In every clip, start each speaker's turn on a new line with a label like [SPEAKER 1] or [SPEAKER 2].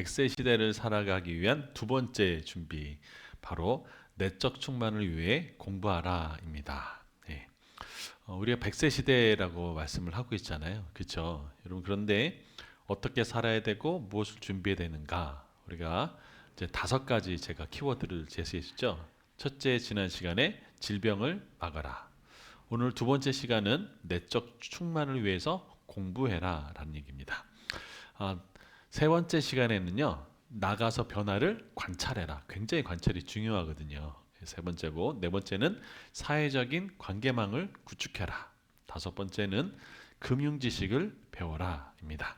[SPEAKER 1] 100세 시대를 살아가기 위한 두 번째 준비, 바로 내적 충만을 위해 공부하라입니다. 예. 우리가 100세 시대라고 말씀을 하고 있잖아요. 그렇죠? 여러분, 그런데 어떻게 살아야 되고 무엇을 준비해야 되는가? 우리가 이제 5가지 제가 키워드를 제시했죠. 첫째, 지난 시간에 질병을 막아라. 오늘 두 번째 시간은 내적 충만을 위해서 공부해라라는 얘기입니다. 아, 세 번째 시간에는요, 나가서 변화를 관찰해라. 굉장히 관찰이 중요하거든요. 세 번째고, 네 번째는 사회적인 관계망을 구축해라. 다섯 번째는 금융 지식을 배워라입니다.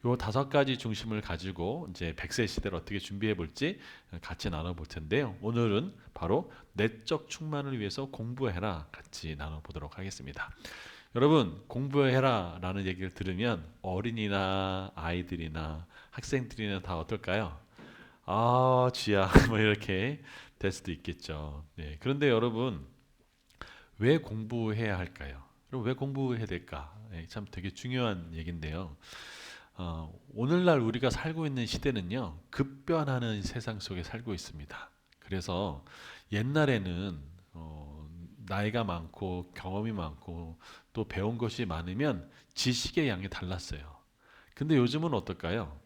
[SPEAKER 1] 요 5가지 중심을 가지고 이제 100세 시대를 어떻게 준비해 볼지 같이 나눠 볼 텐데요. 오늘은 바로 내적 충만을 위해서 공부해라 같이 나눠 보도록 하겠습니다. 여러분, 공부해라 라는 얘기를 들으면 어린이나 아이들이나 학생들이나 다 어떨까요? 아, 쥐야. 뭐 이렇게 될 수도 있겠죠. 네. 그런데 여러분, 왜 공부해야 할까요? 그럼 왜 공부해야 될까? 네, 참 되게 중요한 얘기인데요. 오늘날 우리가 살고 있는 시대는요, 급변하는 세상 속에 살고 있습니다. 그래서 옛날에는 나이가 많고 경험이 많고 또 배운 것이 많으면 지식의 양이 달랐어요. 근데 요즘은 어떨까요?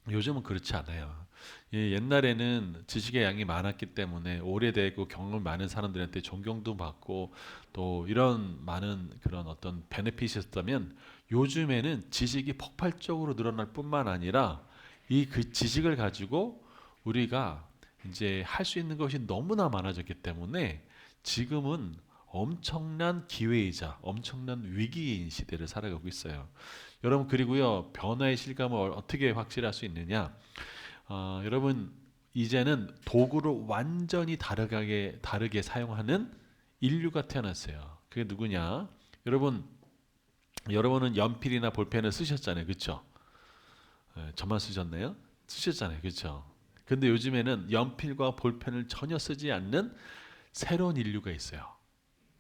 [SPEAKER 1] 요즘은 그렇지 않아요. 예, 옛날에는 지식의 양이 많았기 때문에 오래되고 경험 많은 사람들한테 존경도 받고 또 이런 많은 그런 어떤 베네핏이 있었다면, 요즘에는 지식이 폭발적으로 늘어날 뿐만 아니라 이 그 지식을 가지고 우리가 이제 할 수 있는 것이 너무나 많아졌기 때문에 지금은 엄청난 기회이자 엄청난 위기인 시대를 살아가고 있어요. 여러분, 그리고요, 변화의 실감을 어떻게 확실할 수 있느냐? 여러분, 이제는 도구를 완전히 다르게 사용하는 인류가 태어났어요. 그게 누구냐? 여러분은 연필이나 볼펜을 쓰셨잖아요, 그렇죠? 저만 쓰셨나요? 쓰셨잖아요, 그렇죠? 근데 요즘에는 연필과 볼펜을 전혀 쓰지 않는 새로운 인류가 있어요.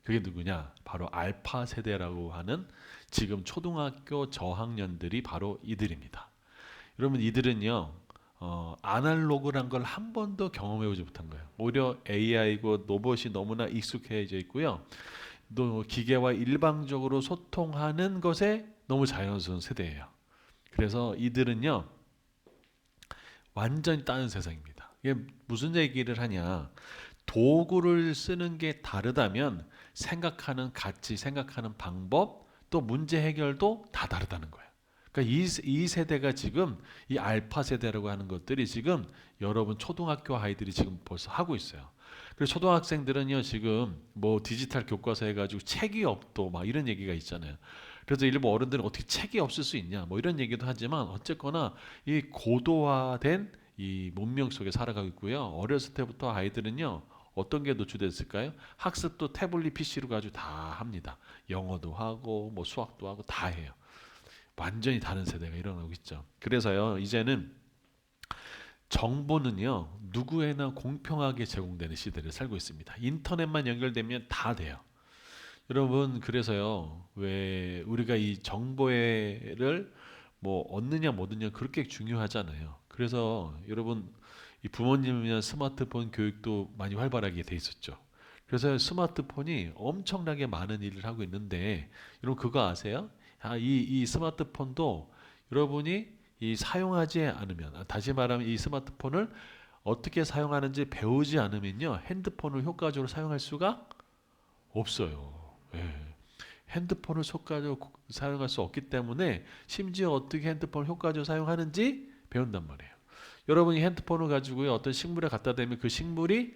[SPEAKER 1] 그게 누구냐? 바로 알파 세대라고 하는 지금 초등학교 저학년들이 바로 이들입니다. 여러분, 이들은요, 아날로그란 걸 한 번도 경험해보지 못한 거예요. 오히려 AI고 로봇이 너무나 익숙해져 있고요. 또 기계와 일방적으로 소통하는 것에 너무 자연스러운 세대예요. 그래서 이들은요, 완전히 다른 세상입니다. 이게 무슨 얘기를 하냐? 도구를 쓰는 게 다르다면 생각하는 가치, 생각하는 방법, 또 문제 해결도 다 다르다는 거예요. 그러니까 이 세대가 지금 이 알파 세대라고 하는 것들이 지금 여러분 초등학교 아이들이 지금 벌써 하고 있어요. 그래서 초등학생들은요, 지금 뭐 디지털 교과서 해가지고 책이 없도 막 이런 얘기가 있잖아요. 그래서 일부 어른들은 어떻게 책이 없을 수 있냐 뭐 이런 얘기도 하지만, 어쨌거나 이 고도화된 이 문명 속에 살아가고 있고요. 어렸을 때부터 아이들은요, 어떤 게 노출됐을까요? 학습도 태블릿 PC로 가지고 다 합니다. 영어도 하고 뭐 수학도 하고 다 해요. 완전히 다른 세대가 일어나고 있죠. 그래서요, 이제는 정보는요, 누구에나 공평하게 제공되는 시대를 살고 있습니다. 인터넷만 연결되면 다 돼요. 여러분, 그래서요, 왜 우리가 이 정보를 뭐 얻느냐 못 얻느냐 그렇게 중요하잖아요. 그래서 여러분, 이 부모님이나 스마트폰 교육도 많이 활발하게 돼 있었죠. 그래서 스마트폰이 엄청나게 많은 일을 하고 있는데, 여러분 그거 아세요? 이 스마트폰도 여러분이 이 사용하지 않으면, 다시 말하면 이 스마트폰을 어떻게 사용하는지 배우지 않으면요, 핸드폰을 효과적으로 사용할 수가 없어요. 예. 핸드폰을 효과적으로 사용할 수 없기 때문에 심지어 어떻게 핸드폰을 효과적으로 사용하는지 배운단 말이에요. 여러분이 핸드폰을 가지고 어떤 식물에 갖다 대면 그 식물이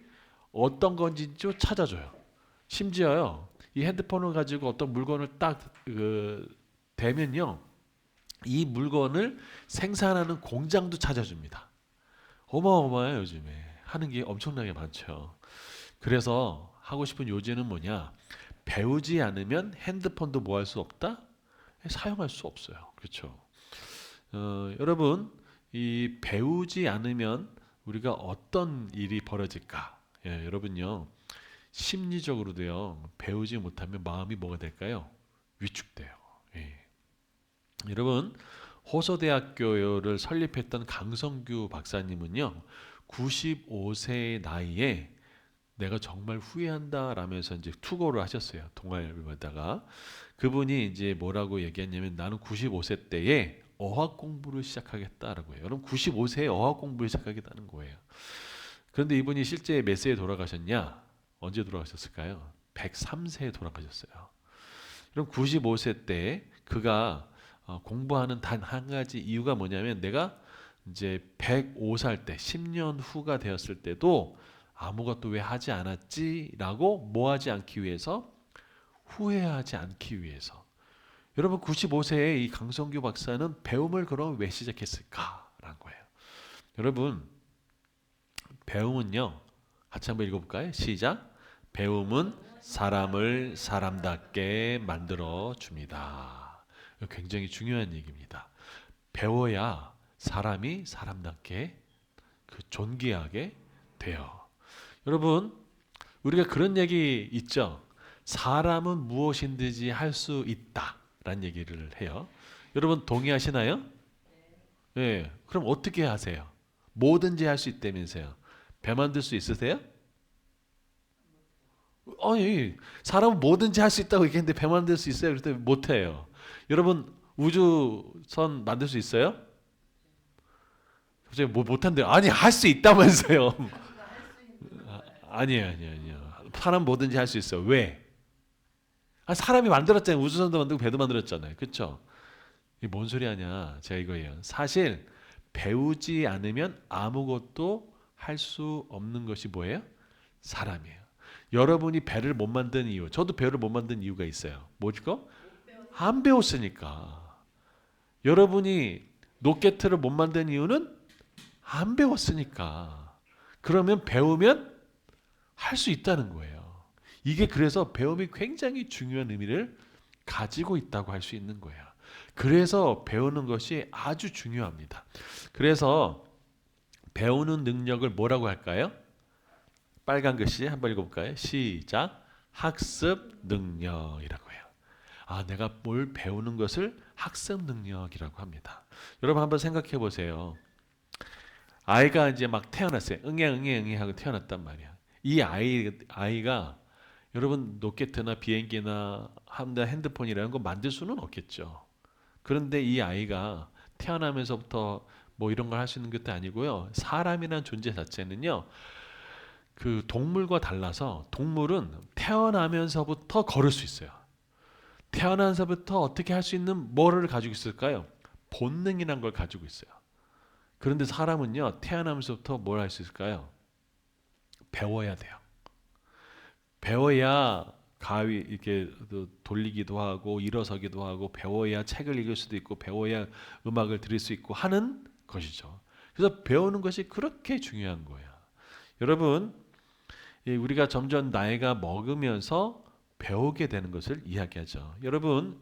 [SPEAKER 1] 어떤 건지 찾아줘요. 심지어요, 이 핸드폰을 가지고 어떤 물건을 딱 대면요, 이 물건을 생산하는 공장도 찾아줍니다. 어마어마해요, 요즘에. 하는 게 엄청나게 많죠. 그래서 하고 싶은 요지는 뭐냐? 배우지 않으면 핸드폰도 뭐 할 수 없다? 사용할 수 없어요. 그렇죠? 여러분, 이 배우지 않으면 우리가 어떤 일이 벌어질까? 예, 여러분요, 심리적으로도요, 배우지 못하면 마음이 뭐가 될까요? 위축돼요. 예. 여러분, 호서대학교를 설립했던 강성규 박사님은요, 95세의 나이에 내가 정말 후회한다 라면서 이제 투고를 하셨어요. 동아일보에다가. 그분이 이제 뭐라고 얘기했냐면, 나는 95세 때에 어학 공부를 시작하겠다라고 해요. 여러분, 95세에 어학 공부를 시작하겠다는 거예요. 그런데 이분이 실제 몇 세에 돌아가셨냐? 언제 돌아가셨을까요? 103세에 돌아가셨어요. 그럼 95세 때 그가 공부하는 단 한 가지 이유가 뭐냐면, 내가 이제 105살 때 10년 후가 되었을 때도 아무것도 왜 하지 않았지라고 뭐 하지 않기 위해서, 후회하지 않기 위해서. 여러분, 95세에 이 강성규 박사는 배움을 그럼 왜 시작했을까라는 거예요. 여러분, 배움은요, 같이 한번 읽어볼까요? 시작. 배움은 사람을 사람답게 만들어 줍니다. 굉장히 중요한 얘기입니다. 배워야 사람이 사람답게, 존귀하게 돼요. 여러분, 우리가 그런 얘기 있죠. 사람은 무엇인지 할 수 있다라는 얘기를 해요. 여러분 동의하시나요? 예. 그럼 어떻게 하세요? 뭐든지 할 수 있다면서요. 배 만들 수 있으세요? 아니, 사람은 뭐든지 할 수 있다고 얘기했는데 배 만들 수 있어요? 그랬더니 못해요. 여러분, 우주선 만들 수 있어요? 갑자기 뭐 못한대요. 아니, 할 수 있다면서요. 아니에요. 사람 뭐든지 할 수 있어요. 왜? 사람이 만들었잖아요. 우주선도 만들고 배도 만들었잖아요. 그렇죠? 이게 뭔 소리 하냐? 제가 이거예요. 사실 배우지 않으면 아무것도 할 수 없는 것이 뭐예요? 사람이에요. 여러분이 배를 못 만든 이유, 저도 배를 못 만든 이유가 있어요. 뭐죠? 안 배웠으니까. 여러분이 로켓을 못 만든 이유는 안 배웠으니까. 그러면 배우면 할 수 있다는 거예요. 이게 그래서 배움이 굉장히 중요한 의미를 가지고 있다고 할 수 있는 거예요. 그래서 배우는 것이 아주 중요합니다. 그래서 배우는 능력을 뭐라고 할까요? 빨간 글씨 한번 읽어볼까요? 시작. 학습 능력이라고 해요. 내가 뭘 배우는 것을 학습 능력이라고 합니다. 여러분 한번 생각해 보세요. 아이가 이제 막 태어났어요. 응애 하고 태어났단 말이야. 이 아이가 여러분 로켓이나 비행기나 핸드폰 이런 거 만들 수는 없겠죠. 그런데 이 아이가 태어나면서부터 뭐 이런 걸 할 수 있는 것도 아니고요. 사람이라는 존재 자체는요. 그 동물과 달라서 동물은 태어나면서부터 걸을 수 있어요. 태어나면서부터 어떻게 할 수 있는 뭐를 가지고 있을까요? 본능이란 걸 가지고 있어요. 그런데 사람은요. 태어나면서부터 뭘 할 수 있을까요? 배워야 돼요. 배워야 가위 이렇게 돌리기도 하고 일어서기도 하고, 배워야 책을 읽을 수도 있고, 배워야 음악을 들을 수 있고 하는 것이죠. 그래서 배우는 것이 그렇게 중요한 거야. 여러분, 우리가 점점 나이가 먹으면서 배우게 되는 것을 이야기하죠. 여러분,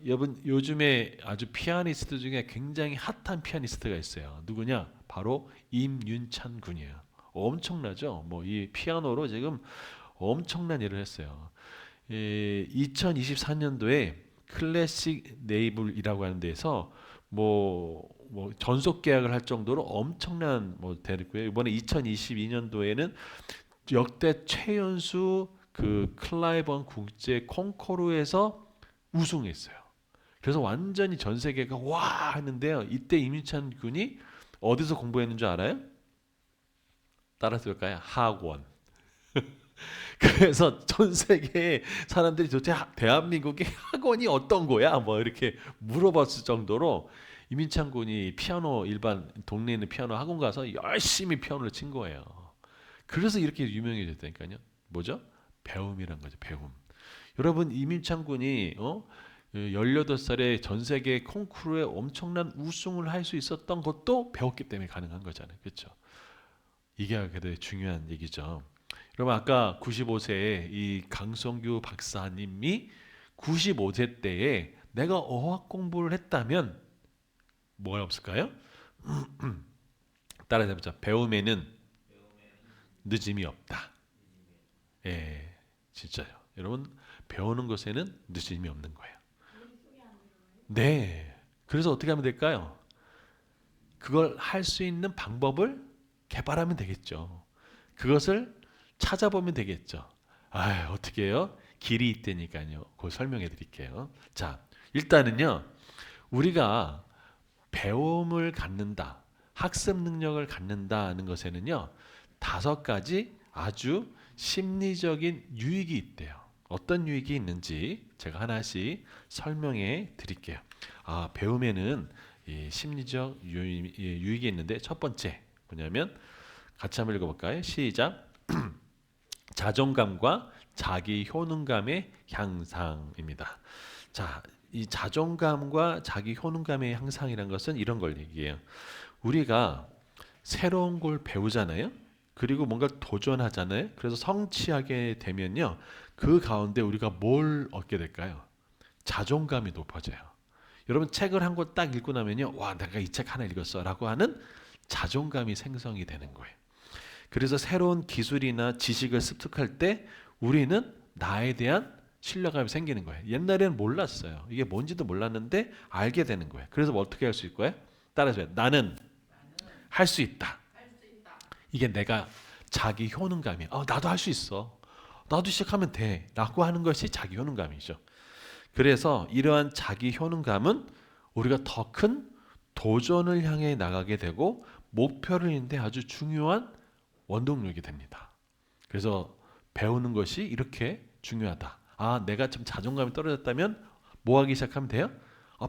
[SPEAKER 1] 여러분 요즘에 아주 피아니스트 중에 굉장히 핫한 피아니스트가 있어요. 누구냐? 바로 임윤찬 군이에요. 엄청나죠? 뭐 이 피아노로 지금 엄청난 일을 했어요. 2024년도에 클래식 네이블이라고 하는 데서 뭐 전속 계약을 할 정도로 엄청난 됐고요. 이번에 2022년도에는 역대 최연수 그 클라이번 국제 콩쿠르에서 우승했어요. 그래서 완전히 전 세계가 와 했는데요. 이때 이민찬 군이 어디서 공부했는 줄 알아요? 따라서 볼까요? 학원. 그래서 전 세계 사람들이 도대체 대한민국의 학원이 어떤 거야? 뭐 이렇게 물어봤을 정도로 이민찬 군이 피아노 일반 동네에 있는 피아노 학원 가서 열심히 피아노를 친 거예요. 그래서 이렇게 유명해졌다니까요. 뭐죠? 배움이란 거죠. 배움. 여러분 이민찬 군이 18살에 전 세계 콩쿠르에 엄청난 우승을 할 수 있었던 것도 배웠기 때문에 가능한 거잖아요. 그렇죠? 이게 되게 중요한 얘기죠. 여러분 아까 95세에 이 강성규 박사님이 95세 때에 내가 어학 공부를 했다면 뭐가 없을까요? 따라해 보자. 배움에는 늦음이 없다. 예, 진짜요. 여러분 배우는 것에는 늦음이 없는 거예요. 네. 그래서 어떻게 하면 될까요? 그걸 할 수 있는 방법을 개발하면 되겠죠. 그것을 찾아보면 되겠죠. 어떻게 해요? 길이 있다니까요. 그걸 설명해 드릴게요. 자, 일단은요. 우리가 배움을 갖는다, 학습 능력을 갖는다는 것에는요. 5가지 아주 심리적인 유익이 있대요. 어떤 유익이 있는지 제가 하나씩 설명해 드릴게요. 배움에는 이 심리적 유익이 있는데 첫 번째 뭐냐면 같이 한번 읽어볼까요? 시작. 자존감과 자기 효능감의 향상입니다. 자, 이 자존감과 자기 효능감의 향상이란 것은 이런 걸 얘기해요. 우리가 새로운 걸 배우잖아요. 그리고 뭔가 도전하잖아요. 그래서 성취하게 되면요. 그 가운데 우리가 뭘 얻게 될까요? 자존감이 높아져요. 여러분 책을 한 권 딱 읽고 나면요. 와, 내가 이 책 하나 읽었어 라고 하는 자존감이 생성이 되는 거예요. 그래서 새로운 기술이나 지식을 습득할 때 우리는 나에 대한 신뢰감이 생기는 거예요. 옛날에는 몰랐어요. 이게 뭔지도 몰랐는데 알게 되는 거예요. 그래서 뭐 어떻게 할 수 있고요? 따라서요. 나는 할 수 있다. 이게 내가 자기 효능감이야. 나도 할 수 있어. 나도 시작하면 돼. 라고 하는 것이 자기 효능감이죠. 그래서 이러한 자기 효능감은 우리가 더 큰 도전을 향해 나가게 되고 목표를 이루는데 아주 중요한 원동력이 됩니다. 그래서 배우는 것이 이렇게 중요하다. 내가 좀 자존감이 떨어졌다면 뭐 하기 시작하면 돼요?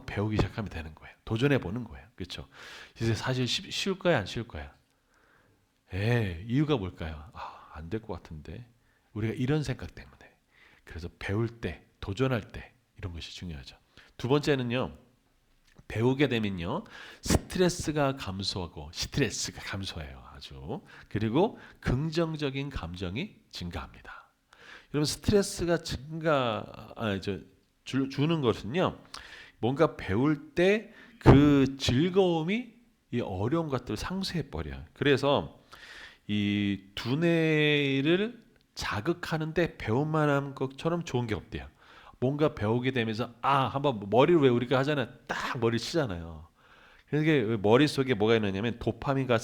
[SPEAKER 1] 배우기 시작하면 되는 거예요. 도전해 보는 거예요. 그렇죠? 이제 사실 쉬울 거야, 안 쉬울 거야? 이유가 뭘까요? 안 될 것 같은데. 우리가 이런 생각 때문에. 그래서 배울 때, 도전할 때 이런 것이 중요하죠. 두 번째는요. 배우게 되면요. 스트레스가 감소해요. 아주. 그리고 긍정적인 감정이 증가합니다. 여러분 스트레스가 주는 것은요. 뭔가 배울 때 그 즐거움이 이 어려운 것들을 상쇄해 버려요. 그래서 이 두뇌를 자극하는데 배움만한 것처럼 좋은 게 없대요. 뭔가 배우게 되면서 한번 머리를 왜 우리가 하잖아요. 딱 머리 치잖아요. 그게 머릿속에 뭐가 있느냐면 도파민과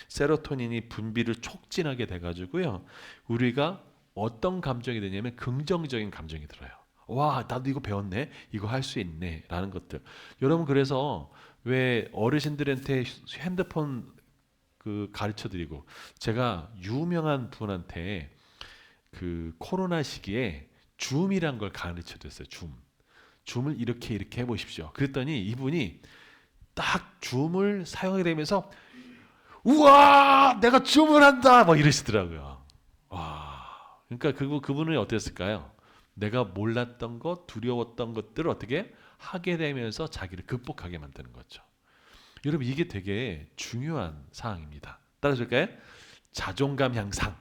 [SPEAKER 1] 세로토닌이 분비를 촉진하게 돼가지고요. 우리가 어떤 감정이 되냐면 긍정적인 감정이 들어요. 와, 나도 이거 배웠네. 이거 할 수 있네. 라는 것들. 여러분 그래서 왜 어르신들한테 핸드폰 가르쳐 드리고 제가 유명한 분한테 그 코로나 시기에 줌이란 걸 가르쳐 드렸어요. 줌을 이렇게 해 보십시오. 그랬더니 이분이 딱 줌을 사용하게 되면서 우와 내가 줌을 한다 막 이러시더라고요. 와, 그러니까 그분은 어땠을까요? 내가 몰랐던 것, 두려웠던 것들을 어떻게 하게 되면서 자기를 극복하게 만드는 거죠. 여러분 이게 되게 중요한 사항입니다. 따라줄까요? 자존감 향상,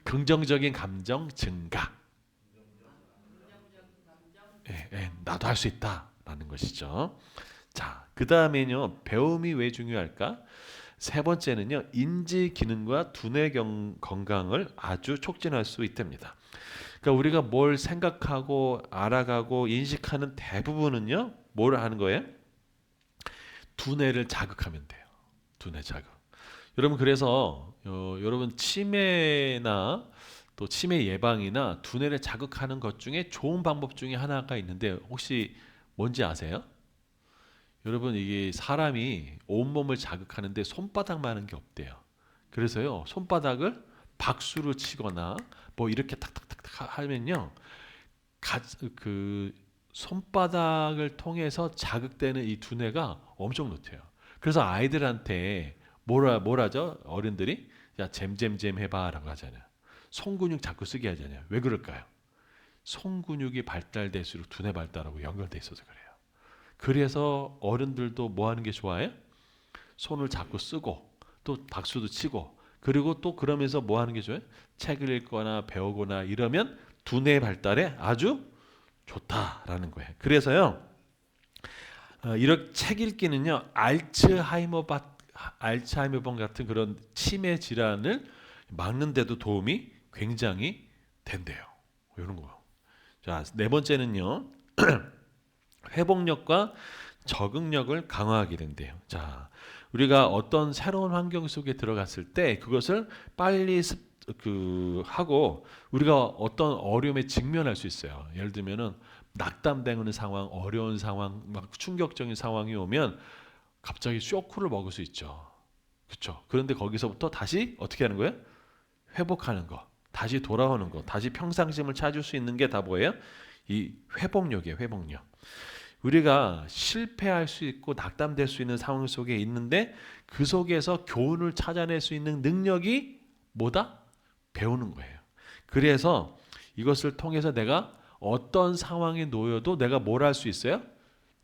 [SPEAKER 1] 긍정적인 감정 증가. 나도 할 수 있다라는 것이죠. 자, 그 다음에는요. 배움이 왜 중요할까? 세 번째는요. 인지 기능과 두뇌 건강을 아주 촉진할 수 있답니다. 그러니까 우리가 뭘 생각하고 알아가고 인식하는 대부분은요. 뭘 하는 거예요? 두뇌를 자극하면 돼요. 두뇌 자극. 여러분 그래서 여러분 치매나 또 치매 예방이나 두뇌를 자극하는 것 중에 좋은 방법 중에 하나가 있는데 혹시 뭔지 아세요? 여러분 이게 사람이 온몸을 자극하는데 손바닥만 하는 게 없대요. 그래서요 손바닥을 박수로 치거나 뭐 이렇게 탁탁탁탁 하면요 그 손바닥을 통해서 자극되는 이 두뇌가 엄청 높대요. 그래서 아이들한테 뭐라죠? 어른들이 야 잼잼잼 해봐라고 하잖아요. 손근육 자꾸 쓰게 하잖아요. 왜 그럴까요? 손근육이 발달될수록 두뇌 발달하고 연결돼 있어서 그래요. 그래서 어른들도 뭐 하는 게 좋아해요? 손을 자꾸 쓰고 또 박수도 치고 그리고 또 그러면서 뭐 하는 게 좋아요? 책을 읽거나 배우거나 이러면 두뇌 발달에 아주 좋다라는 거예요. 그래서요. 이렇게 책 읽기는요. 알츠하이머병 같은 그런 치매 질환을 막는 데도 도움이 굉장히 된대요. 이런 거. 자, 네 번째는요. 회복력과 적응력을 강화하게 된대요. 자, 우리가 어떤 새로운 환경 속에 들어갔을 때 그것을 빨리 하고 우리가 어떤 어려움에 직면할 수 있어요. 예를 들면은 낙담되는 상황, 어려운 상황, 막 충격적인 상황이 오면 갑자기 쇼크를 먹을 수 있죠. 그렇죠? 그런데 거기서부터 다시 어떻게 하는 거예요? 회복하는 거, 다시 돌아오는 거, 다시 평상심을 찾을 수 있는 게 다 뭐예요? 이 회복력이에요. 회복력. 우리가 실패할 수 있고 낙담될 수 있는 상황 속에 있는데 그 속에서 교훈을 찾아낼 수 있는 능력이 뭐다? 배우는 거예요. 그래서 이것을 통해서 내가 어떤 상황에 놓여도 내가 뭘 할 수 있어요?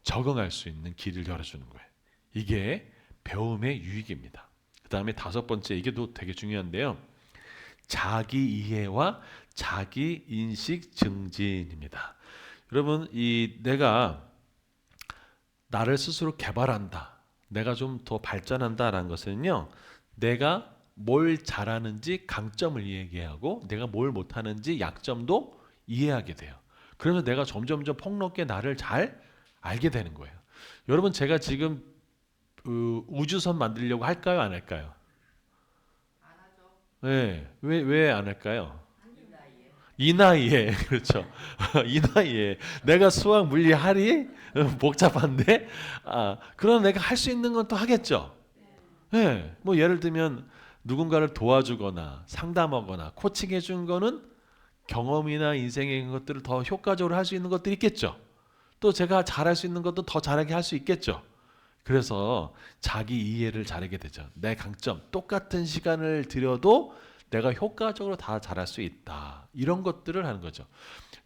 [SPEAKER 1] 적응할 수 있는 길을 열어주는 거예요. 이게 배움의 유익입니다. 그 다음에 다섯 번째, 이게 또 되게 중요한데요. 자기 이해와 자기 인식 증진입니다. 여러분, 이 내가 나를 스스로 개발한다, 내가 좀 더 발전한다라는 것은요, 내가 뭘 잘하는지 강점을 이해하고 내가 뭘 못하는지 약점도 이해하게 돼요. 그러면 내가 점점점 폭넓게 나를 잘 알게 되는 거예요. 여러분, 제가 지금 우주선 만들려고 할까요, 안 할까요? 네, 왜 안 할까요? 이 나이에 그렇죠. 이 나이에 내가 수학, 물리, 할이 복잡한데, 그럼 내가 할 수 있는 건 또 하겠죠. 네, 뭐 예를 들면 누군가를 도와주거나 상담하거나 코칭해 준 거는 경험이나 인생의 것들을 더 효과적으로 할 수 있는 것들이 있겠죠. 또 제가 잘할 수 있는 것도 더 잘하게 할 수 있겠죠. 그래서 자기 이해를 잘하게 되죠. 내 강점, 똑같은 시간을 들여도 내가 효과적으로 다 잘할 수 있다. 이런 것들을 하는 거죠.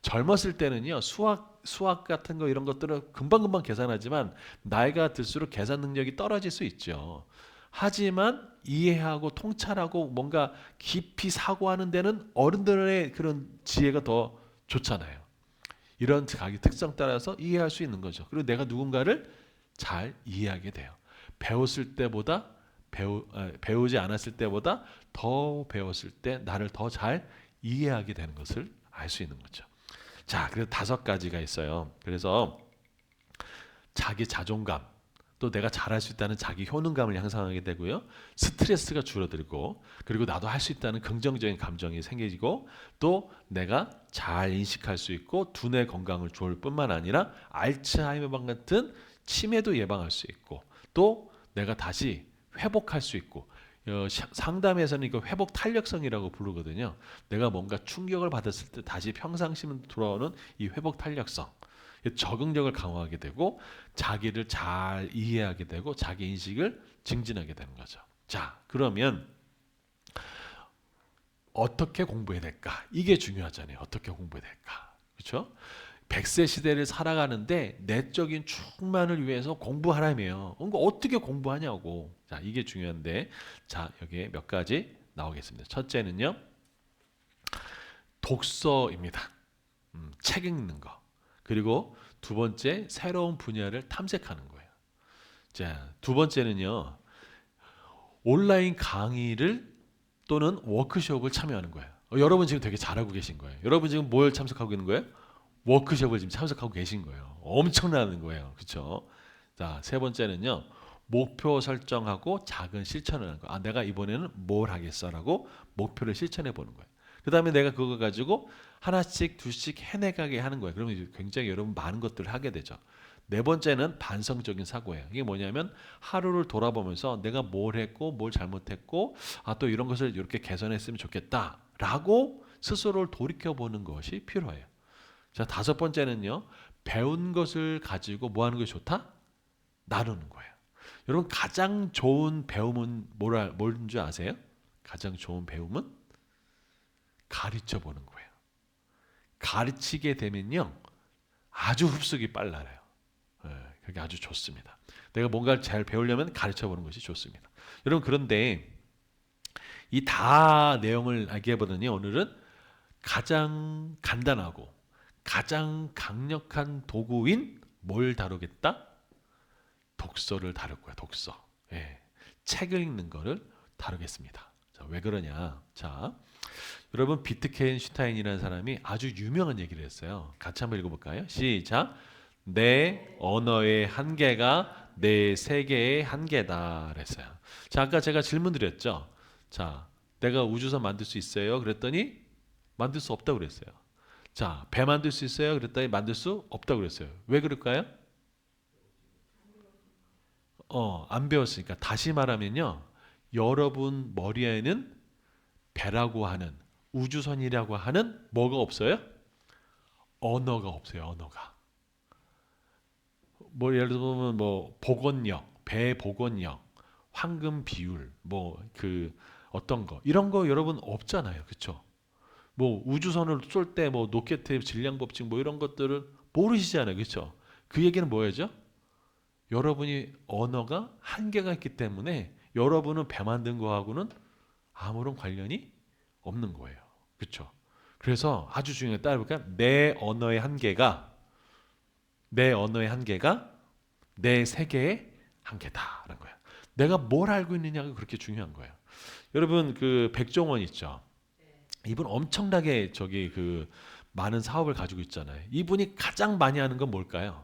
[SPEAKER 1] 젊었을 때는요, 수학 같은 거 이런 것들은 금방금방 계산하지만 나이가 들수록 계산 능력이 떨어질 수 있죠. 하지만 이해하고 통찰하고 뭔가 깊이 사고하는 데는 어른들의 그런 지혜가 더 좋잖아요. 이런 자기 특성 따라서 이해할 수 있는 거죠. 그리고 내가 누군가를 잘 이해하게 돼요. 배웠을 때보다 배우지 않았을 때보다 더 배웠을 때 나를 더 잘 이해하게 되는 것을 알 수 있는 거죠. 자, 그래서 다섯 가지가 있어요. 그래서 자기 자존감, 또 내가 잘할 수 있다는 자기 효능감을 향상하게 되고요. 스트레스가 줄어들고, 그리고 나도 할 수 있다는 긍정적인 감정이 생기고, 또 내가 잘 인식할 수 있고 두뇌 건강을 좋을 뿐만 아니라 알츠하이머병 같은 치매도 예방할 수 있고, 또 내가 다시 회복할 수 있고, 상담에서는 이거 회복 탄력성이라고 부르거든요. 내가 뭔가 충격을 받았을 때 다시 평상심으로 돌아오는 이 회복 탄력성, 적응력을 강화하게 되고 자기를 잘 이해하게 되고 자기 인식을 증진하게 되는 거죠. 자, 그러면 어떻게 공부해야 될까? 이게 중요하잖아요. 어떻게 공부해야 될까? 그렇죠? 100세 시대를 살아가는데 내적인 충만을 위해서 공부하라며요. 그러니까 어떻게 공부하냐고. 자, 이게 중요한데, 자, 여기에 몇 가지 나오겠습니다. 첫째는요, 독서입니다. 책 읽는 거. 그리고 두 번째, 새로운 분야를 탐색하는 거예요. 자, 두 번째는요, 온라인 강의를 또는 워크숍을 참여하는 거예요. 여러분 지금 되게 잘하고 계신 거예요. 여러분 지금 뭘 참석하고 있는 거예요? 워크숍을 지금 참석하고 계신 거예요. 엄청나는 거예요. 그렇죠? 자, 세 번째는요, 목표 설정하고 작은 실천을 하는 거. 내가 이번에는 뭘 하겠어라고 목표를 실천해 보는 거예요. 그 다음에 내가 그거 가지고 하나씩 둘씩 해내가게 하는 거예요. 그러면 굉장히 여러분 많은 것들을 하게 되죠. 네 번째는 반성적인 사고예요. 이게 뭐냐면 하루를 돌아보면서 내가 뭘 했고 뭘 잘못했고, 또 이런 것을 이렇게 개선했으면 좋겠다라고 스스로를 돌이켜보는 것이 필요해요. 자, 다섯 번째는요, 배운 것을 가지고 뭐 하는 것이 좋다? 나누는 거예요. 여러분, 가장 좋은 배움은 뭔지 아세요? 가장 좋은 배움은 가르쳐 보는 거예요. 가르치게 되면요, 아주 흡수기 빨라요. 그게 아주 좋습니다. 내가 뭔가를 잘 배우려면 가르쳐 보는 것이 좋습니다. 여러분, 그런데 이 다 내용을 알기보다는 오늘은 가장 간단하고 가장 강력한 도구인 뭘 다루겠다? 독서를 다룰 거야. 독서. 예. 책을 읽는 거를 다루겠습니다. 자, 왜 그러냐? 자, 여러분, 비트겐슈타인이라는 사람이 아주 유명한 얘기를 했어요. 같이 한번 읽어볼까요? 시작. 내 언어의 한계가 내 세계의 한계다 그랬어요. 자, 아까 제가 질문 드렸죠. 자, 내가 우주선 만들 수 있어요? 그랬더니 만들 수 없다고 그랬어요. 자, 배 만들 수 있어요? 그랬더니 만들 수 없다고 그랬어요. 왜 그럴까요? 안 배웠으니까. 다시 말하면요. 여러분 머리에는 배라고 하는 우주선이라고 하는 뭐가 없어요? 언어가 없어요. 언어가. 뭐 예를 들면 뭐 복원력, 배 복원력, 황금 비율, 뭐 그 어떤 거 이런 거 여러분 없잖아요. 그렇죠? 뭐 우주선을 쏠 때 뭐 로켓의 질량 법칙 뭐 이런 것들을 모르시잖아요. 그렇죠? 그 얘기는 뭐예요? 여러분이 언어가 한계가 있기 때문에 여러분은 배 만든 거하고는 아무런 관련이 없는 거예요. 그렇죠? 그래서 아주 중요해. 따라볼까요? 내 언어의 한계가 내 세계의 한계다라는 거예요. 내가 뭘 알고 있느냐가 그렇게 중요한 거예요. 여러분 그 백종원 있죠. 이분 엄청나게 저기 그 많은 사업을 가지고 있잖아요. 이분이 가장 많이 하는 건 뭘까요?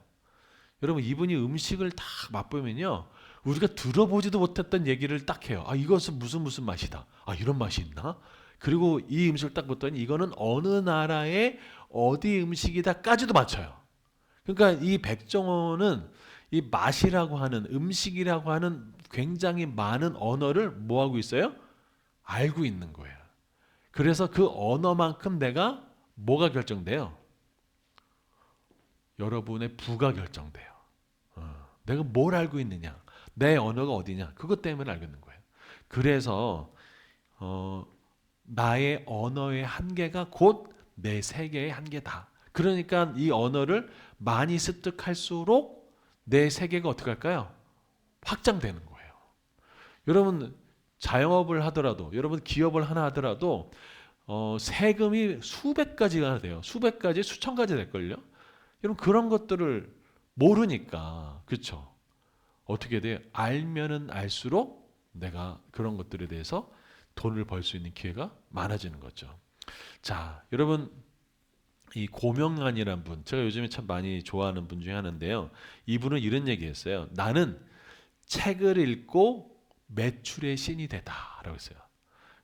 [SPEAKER 1] 여러분 이분이 음식을 딱 맛보면요. 우리가 들어보지도 못했던 얘기를 딱 해요. 아 이것은 무슨 맛이다. 아 이런 맛이 있나? 그리고 이 음식을 딱 봤더니 이거는 어느 나라의 어디 음식이다까지도 맞춰요. 그러니까 이 백종원은 이 맛이라고 하는 음식이라고 하는 굉장히 많은 언어를 뭐 하고 있어요? 알고 있는 거예요. 그래서 그 언어만큼 내가 뭐가 결정돼요? 여러분의 부가 결정돼요. 내가 뭘 알고 있느냐? 내 언어가 어디냐? 그것 때문에 알고 있는 거예요. 그래서 어, 나의 언어의 한계가 곧 내 세계의 한계다. 그러니까 이 언어를 많이 습득할수록 내 세계가 어떻게 할까요? 확장되는 거예요. 여러분 자영업을 하더라도 여러분 기업을 하나 하더라도 세금이 수백 가지가 돼요. 수백 가지, 수천 가지 될걸요. 여러분 그런 것들을 모르니까 그렇죠. 어떻게 돼요? 알면은 알수록 내가 그런 것들에 대해서 돈을 벌 수 있는 기회가 많아지는 거죠. 자, 여러분 이 고명란이라는 분, 제가 요즘에 참 많이 좋아하는 분 중에 하나인데요. 이분은 이런 얘기했어요. 나는 책을 읽고 매출의 신이 되다라고 했어요.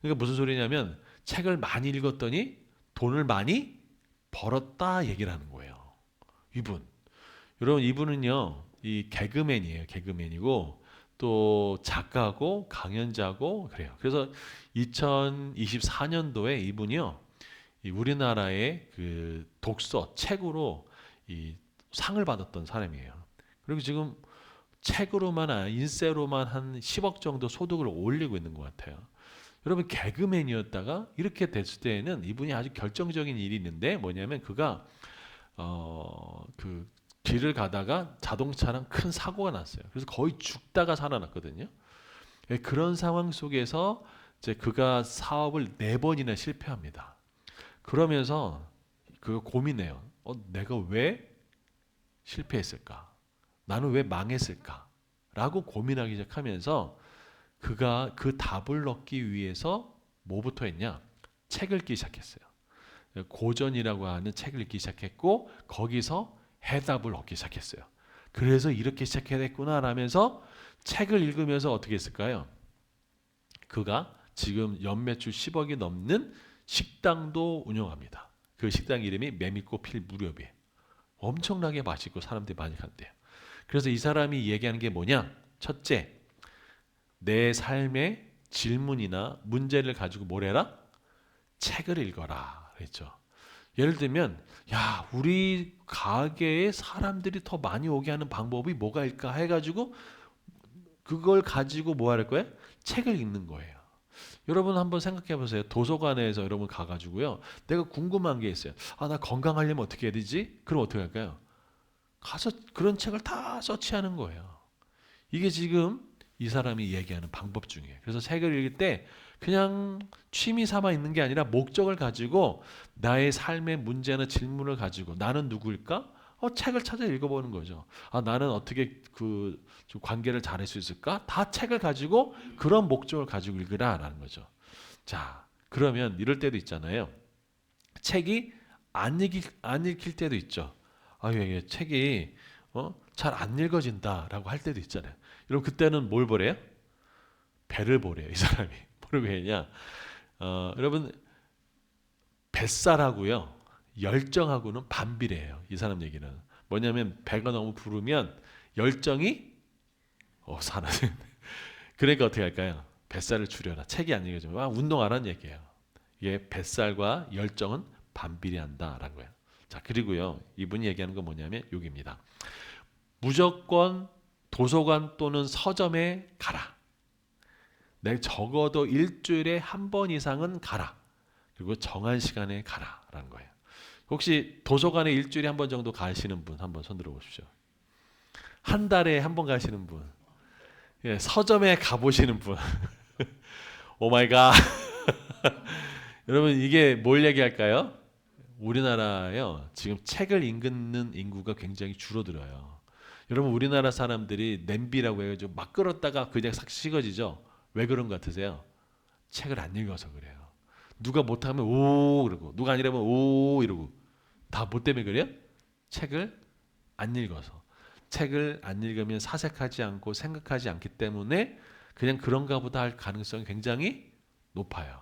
[SPEAKER 1] 그러니까 무슨 소리냐면 책을 많이 읽었더니 돈을 많이 벌었다 얘기를 하는 거예요. 이분. 여러분 이분은요. 이 개그맨이에요. 개그맨이고 또 작가고 강연자고 그래요. 그래서 2024년도에 이분이요. 이 우리나라의 그 독서 책으로 이 상을 받았던 사람이에요. 그리고 지금 책으로만 인세로만 한 10억 정도 소득을 올리고 있는 것 같아요. 여러분 개그맨이었다가 이렇게 됐을 때에는 이분이 아주 결정적인 일이 있는데 뭐냐면 그가 그 길을 가다가 자동차랑 큰 사고가 났어요. 그래서 거의 죽다가 살아났거든요. 그런 상황 속에서 이제 그가 사업을 4번이나 실패합니다. 그러면서 그 고민해요. 내가 왜 실패했을까? 나는 왜 망했을까? 라고 고민하기 시작하면서 그가 그 답을 얻기 위해서 뭐부터 했냐? 책을 읽기 시작했어요. 고전이라고 하는 책을 읽기 시작했고 거기서 해답을 얻기 시작했어요. 그래서 이렇게 시작해야 됐구나 라면서 책을 읽으면서 어떻게 했을까요? 그가 지금 연매출 10억이 넘는 식당도 운영합니다. 그 식당 이름이 매미꽃 필 무렵이에요. 엄청나게 맛있고 사람들이 많이 간대요. 그래서 이 사람이 얘기하는 게 뭐냐? 첫째, 내 삶의 질문이나 문제를 가지고 뭘 해라? 책을 읽어라. 그랬죠. 예를 들면, 야, 우리 가게에 사람들이 더 많이 오게 하는 방법이 뭐가 있을까 해가지고 그걸 가지고 뭐 할 거예요? 책을 읽는 거예요. 여러분 한번 생각해 보세요. 도서관에서 여러분 가가지고요. 내가 궁금한 게 있어요. 아, 나 건강하려면 어떻게 해야 되지? 그럼 어떻게 할까요? 가서 그런 책을 다 서치하는 거예요. 이게 지금 이 사람이 얘기하는 방법 중이에요. 그래서 책을 읽을 때 그냥 취미 삼아 있는 게 아니라 목적을 가지고 나의 삶의 문제나 질문을 가지고 나는 누구일까? 책을 찾아 읽어보는 거죠. 아, 나는 어떻게 좀 관계를 잘할 수 있을까? 다 책을 가지고 그런 목적을 가지고 읽으라라는 거죠. 자, 그러면 이럴 때도 있잖아요. 책이 안 읽힐 때도 있죠. 아, 예, 책이 잘 안 읽어진다라고 할 때도 있잖아요. 여러분 그때는 뭘 보래요? 배를 보래요. 이 사람이 뭐를 보느냐? 여러분 뱃살하고요 열정하고는 반비례해요. 이 사람 얘기는 뭐냐면 배가 너무 부르면 열정이 사라져. 그러니까 어떻게 할까요? 뱃살을 줄여라. 책이 안 읽어지면 운동하라는 얘기예요. 이게 뱃살과 열정은 반비례한다라는 거예요. 자 그리고요 이분이 얘기하는 건 뭐냐면 여기입니다. 무조건 도서관 또는 서점에 가라. 적어도 일주일에 한 번 이상은 가라. 그리고 정한 시간에 가라라는 거예요. 혹시 도서관에 일주일에 한 번 정도 가시는 분 한번 손 들어 보십시오. 한 달에 한 번 가시는 분. 예, 서점에 가보시는 분. 오 마이 갓. 여러분 이게 뭘 얘기할까요? 우리나라요 지금 책을 읽는 인구가 굉장히 줄어들어요. 여러분 우리나라 사람들이 냄비라고 해가지고 막 끓었다가 그냥 싹 식어지죠. 왜 그런 것 같으세요? 책을 안 읽어서 그래요. 누가 못하면 오 그러고 누가 아니라면 오 이러고 다 뭐 때문에 그래요? 책을 안 읽어서. 책을 안 읽으면 사색하지 않고 생각하지 않기 때문에 그냥 그런가 보다 할 가능성이 굉장히 높아요.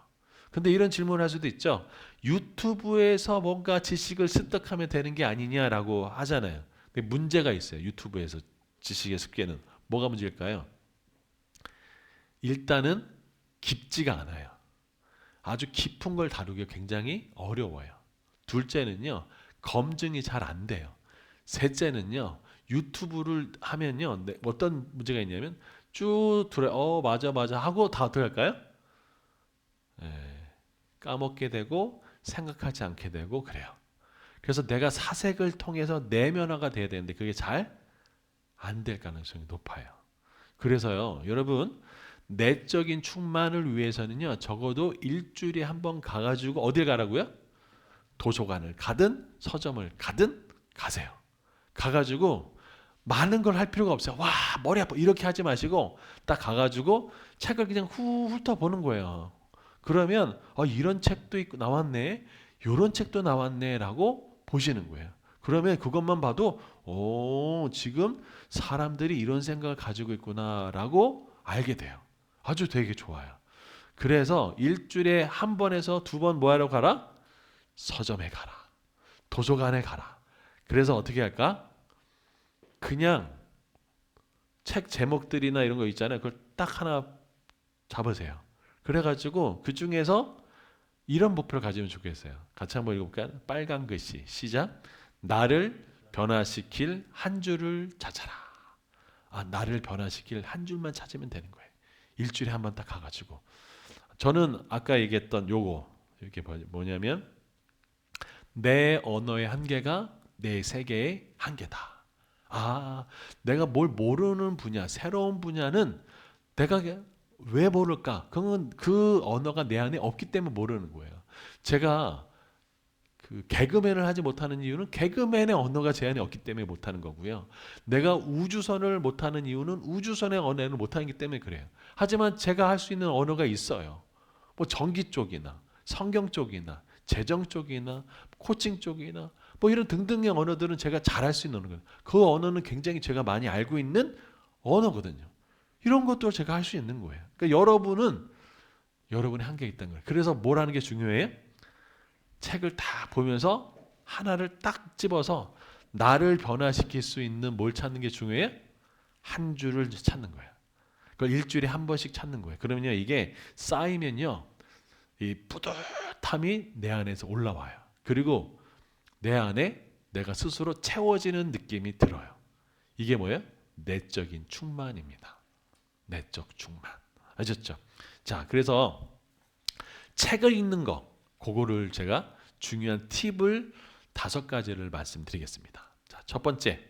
[SPEAKER 1] 근데 이런 질문을 할 수도 있죠. 유튜브에서 뭔가 지식을 습득하면 되는 게 아니냐라고 하잖아요. 근데 문제가 있어요. 유튜브에서 지식의 습기에는 뭐가 문제일까요? 일단은 깊지가 않아요. 아주 깊은 걸 다루기가 굉장히 어려워요. 둘째는요. 검증이 잘 안 돼요. 셋째는요. 유튜브를 하면요. 어떤 문제가 있냐면 쭉 들어 맞아 하고 다 어떻게 할까요? 까먹게 되고 생각하지 않게 되고 그래요. 그래서 내가 사색을 통해서 내면화가 돼야 되는데 그게 잘 안 될 가능성이 높아요. 그래서요. 여러분 내적인 충만을 위해서는요. 적어도 일주일에 한 번 가가지고 어딜 가라고요? 도서관을 가든 서점을 가든 가세요. 가가지고 많은 걸 할 필요가 없어요. 와 머리 아파 이렇게 하지 마시고 딱 가가지고 책을 그냥 훑어보는 거예요. 그러면 이런 책도 있고 나왔네, 이런 책도 나왔네라고 보시는 거예요. 그러면 그것만 봐도 지금 사람들이 이런 생각을 가지고 있구나라고 알게 돼요. 아주 되게 좋아요. 그래서 일주일에 한 번에서 두 번 뭐하러 가라? 서점에 가라. 도서관에 가라. 그래서 어떻게 할까? 그냥 책 제목들이나 이런 거 있잖아요. 그걸 딱 하나 잡으세요. 그래가지고 그 중에서 이런 목표를 가지면 좋겠어요. 같이 한번 읽어볼까요? 빨간 글씨 시작. 나를 변화시킬 한 줄을 찾아라. 나를 변화시킬 한 줄만 찾으면 되는 거예요. 일주일에 한 번 딱 가가지고. 저는 아까 얘기했던 요거 이렇게 뭐냐면 내 언어의 한계가 내 세계의 한계다. 내가 뭘 모르는 분야, 새로운 분야는 내가 왜 모를까? 그건 그 언어가 내 안에 없기 때문에 모르는 거예요. 제가 그 개그맨을 하지 못하는 이유는 개그맨의 언어가 제 안에 없기 때문에 못하는 거고요. 내가 우주선을 못하는 이유는 우주선의 언어를 못하기 때문에 그래요. 하지만 제가 할 수 있는 언어가 있어요. 뭐 전기 쪽이나 성경 쪽이나 재정 쪽이나 코칭 쪽이나 뭐 이런 등등의 언어들은 제가 잘할 수 있는 거예요. 그 언어는 굉장히 제가 많이 알고 있는 언어거든요. 이런 것도 제가 할 수 있는 거예요. 그러니까 여러분은 여러분의 한계가 있다는 거예요. 그래서 뭘 하는 게 중요해요? 책을 다 보면서 하나를 딱 집어서 나를 변화시킬 수 있는 뭘 찾는 게 중요해요? 한 줄을 찾는 거예요. 그걸 일주일에 한 번씩 찾는 거예요. 그러면요 이게 쌓이면요 이 뿌듯함이 내 안에서 올라와요. 그리고 내 안에 내가 스스로 채워지는 느낌이 들어요. 이게 뭐예요? 내적인 충만입니다. 내적 충만. 아셨죠? 자, 그래서 책을 읽는 거, 그거를 제가 중요한 팁을 5가지를 말씀드리겠습니다. 자, 첫 번째,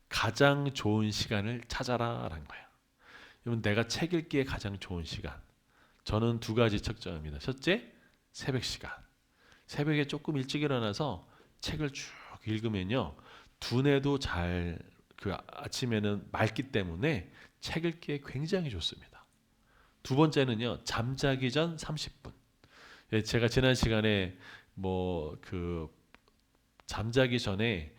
[SPEAKER 1] 가장 좋은 시간을 찾아라라는 거예요. 여러분, 내가 책 읽기에 가장 좋은 시간. 저는 2가지 측정합니다. 첫째, 새벽 시간. 새벽에 조금 일찍 일어나서 책을 쭉 읽으면요, 두뇌도 잘 아침에는 맑기 때문에 책 읽기에 굉장히 좋습니다. 두 번째는요, 잠자기 전 30분. 제가 지난 시간에 잠자기 전에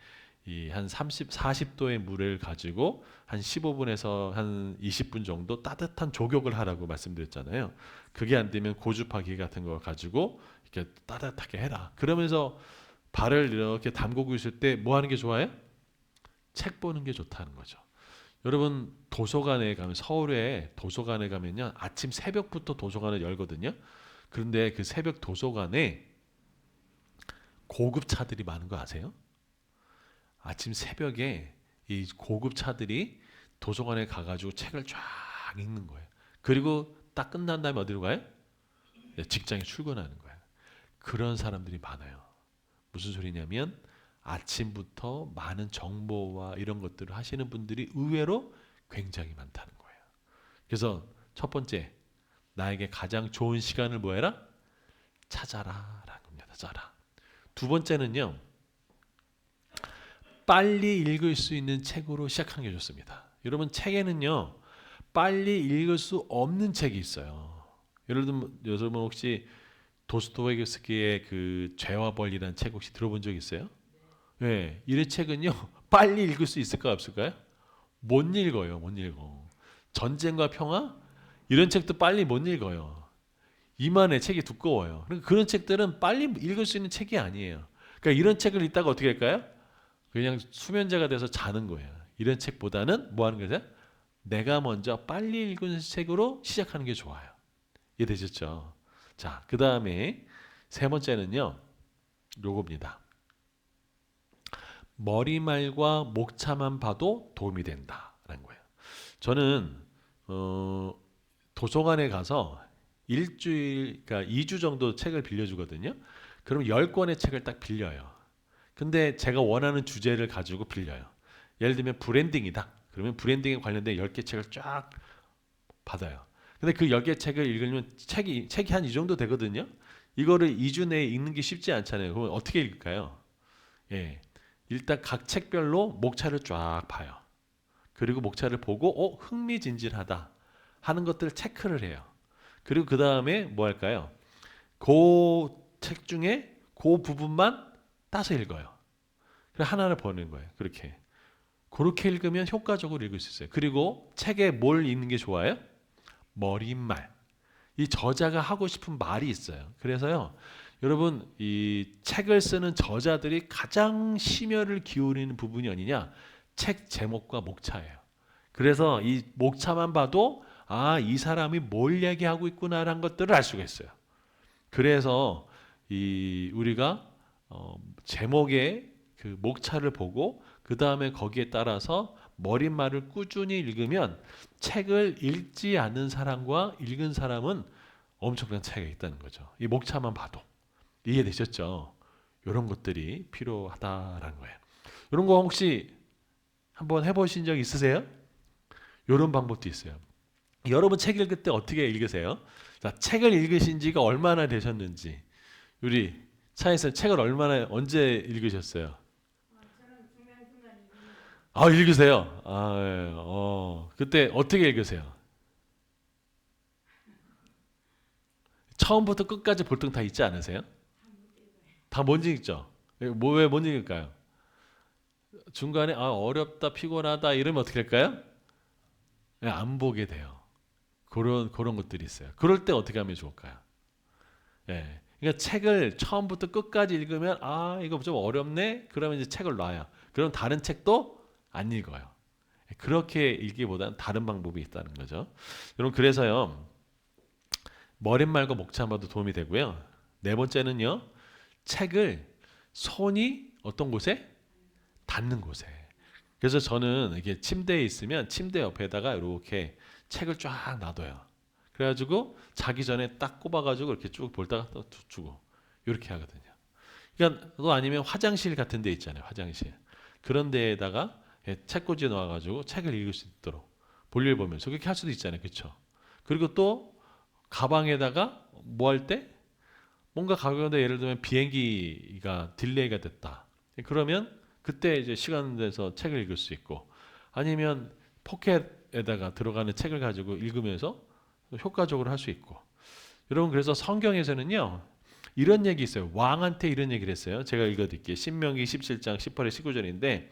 [SPEAKER 1] 이 한 30, 40도의 물을 가지고 한 15분에서 한 20분 정도 따뜻한 족욕을 하라고 말씀드렸잖아요. 그게 안 되면 고주파기 같은 거 가지고 이렇게 따뜻하게 해라. 그러면서 발을 이렇게 담그고 있을 때 뭐 하는 게 좋아요? 책 보는 게 좋다는 거죠. 여러분 도서관에 가면 서울에 도서관에 가면요 아침 새벽부터 도서관을 열거든요. 그런데 그 새벽 도서관에 고급 차들이 많은 거 아세요? 아침 새벽에 이 고급 차들이 도서관에 가가지고 책을 쫙 읽는 거예요. 그리고 딱 끝난 다음에 어디로 가요? 직장에 출근하는 거예요. 그런 사람들이 많아요. 무슨 소리냐면 아침부터 많은 정보와 이런 것들을 하시는 분들이 의외로 굉장히 많다는 거예요. 그래서 첫 번째, 나에게 가장 좋은 시간을 뭐 해라? 찾아라 라는 겁니다. 찾아라. 두 번째는요. 빨리 읽을 수 있는 책으로 시작하는 게 좋습니다. 여러분 책에는요. 빨리 읽을 수 없는 책이 있어요. 예를 들면 여러분 혹시 도스토옙스키의 그 죄와 벌이라는 책 혹시 들어본 적 있어요? 네, 이런 책은요. 빨리 읽을 수 있을까요? 없을까요? 못 읽어요. 못 읽어. 전쟁과 평화? 이런 책도 빨리 못 읽어요. 이만해 책이 두꺼워요. 그러니까 그런 책들은 빨리 읽을 수 있는 책이 아니에요. 그러니까 이런 책을 읽다가 어떻게 할까요? 그냥 수면제가 돼서 자는 거예요. 이런 책보다는 뭐 하는 거죠? 내가 먼저 빨리 읽는 책으로 시작하는 게 좋아요. 이해되셨죠? 자, 그 다음에 세 번째는요. 요겁니다. 머리말과 목차만 봐도 도움이 된다라는 거예요. 저는 도서관에 가서 일주일, 그러니까 2주 정도 책을 빌려주거든요. 그럼 10권의 책을 딱 빌려요. 근데 제가 원하는 주제를 가지고 빌려요. 예를 들면 브랜딩이다. 그러면 브랜딩에 관련된 10개 책을 쫙 받아요. 근데 그 10개 책을 읽으면 책이 한 이 정도 되거든요. 이거를 2주 내에 읽는 게 쉽지 않잖아요. 그러면 어떻게 읽을까요? 예. 일단 각 책별로 목차를 쫙 봐요. 그리고 목차를 보고 흥미진진하다 하는 것들을 체크를 해요. 그리고 그 다음에 뭐 할까요? 그 책 중에 그 부분만 따서 읽어요. 그래서 하나를 보는 거예요. 그렇게 읽으면 효과적으로 읽을 수 있어요. 그리고 책에 뭘 읽는 게 좋아요? 머릿말. 이 저자가 하고 싶은 말이 있어요. 그래서요. 여러분 이 책을 쓰는 저자들이 가장 심혈을 기울이는 부분이 어디냐? 책 제목과 목차예요. 그래서 이 목차만 봐도 이 사람이 뭘 얘기하고 있구나라는 것들을 알 수가 있어요. 그래서 우리가 제목의 그 목차를 보고 그 다음에 거기에 따라서 머릿말을 꾸준히 읽으면 책을 읽지 않은 사람과 읽은 사람은 엄청난 차이가 있다는 거죠. 이 목차만 봐도 이해되셨죠? 이런 것들이 필요하다라는 거예요. 이런 거 혹시 한번 해보신 적 있으세요? 이런 방법도 있어요. 여러분 책 읽을 때 어떻게 읽으세요? 자, 책을 읽으신 지가 얼마나 되셨는지 우리 차에서 책을 언제 읽으셨어요? 읽으세요. 예. 그때 어떻게 읽으세요? 처음부터 끝까지 볼등 다 읽지 않으세요? 다 못 읽죠? 왜 못 읽을까요? 중간에 어렵다, 피곤하다 이러면 어떻게 할까요? 안 보게 돼요. 그런 것들이 있어요. 그럴 때 어떻게 하면 좋을까요? 예. 그러니까 책을 처음부터 끝까지 읽으면 이거 좀 어렵네. 그러면 이제 책을 놔요. 그럼 다른 책도 안 읽어요. 그렇게 읽기보다는 다른 방법이 있다는 거죠. 여러분 그래서요. 머릿말과 목차만 봐도 도움이 되고요. 네 번째는요. 책을 손이 어떤 곳에? 닿는 곳에. 그래서 저는 이게 침대에 있으면 침대 옆에다가 이렇게 책을 쫙 놔둬요. 그래가지고 자기 전에 딱 꼽아가지고 이렇게 쭉 볼다가 또 주고 이렇게 하거든요. 그러니까 또 아니면 화장실 같은 데 있잖아요. 화장실. 그런 데에다가 책꽂이 놓아가지고 책을 읽을 수 있도록 볼일 보면서 그렇게 할 수도 있잖아요. 그렇죠? 그리고 또 가방에다가 뭐 할 때? 뭔가 가격인데 예를 들면 비행기가 딜레이가 됐다. 그러면 그때 이제 시간 내서 책을 읽을 수 있고 아니면 포켓에다가 들어가는 책을 가지고 읽으면서 효과적으로 할 수 있고 여러분 그래서 성경에서는요 이런 얘기 있어요. 왕한테 이런 얘기를 했어요. 제가 읽어드릴게요. 신명기 17장 18에 19절인데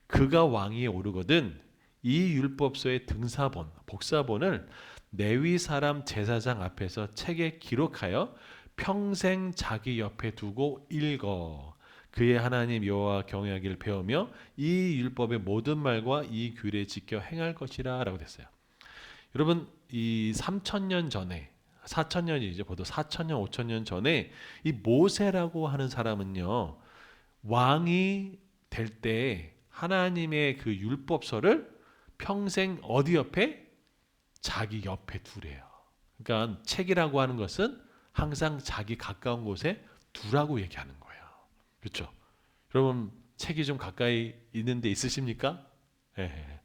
[SPEAKER 1] 그가 왕위에 오르거든 이 율법서의 등사본, 복사본을 레위 사람 제사장 앞에서 책에 기록하여 평생 자기 옆에 두고 읽어. 그의 하나님 여호와 경외하기를 배우며 이 율법의 모든 말과 이 규례에 지켜 행할 것이라 라고 됐어요. 여러분 이 3,000년 전에 4,000년이죠. 보통 4,000년 5,000년 전에 이 모세라고 하는 사람은요. 왕이 될 때 하나님의 그 율법서를 평생 어디 옆에? 자기 옆에 두래요. 그러니까 책이라고 하는 것은 항상 자기 가까운 곳에 두라고 얘기하는 거예요. 그렇죠? 여러분 책이 좀 가까이 있는 데 있으십니까? 예.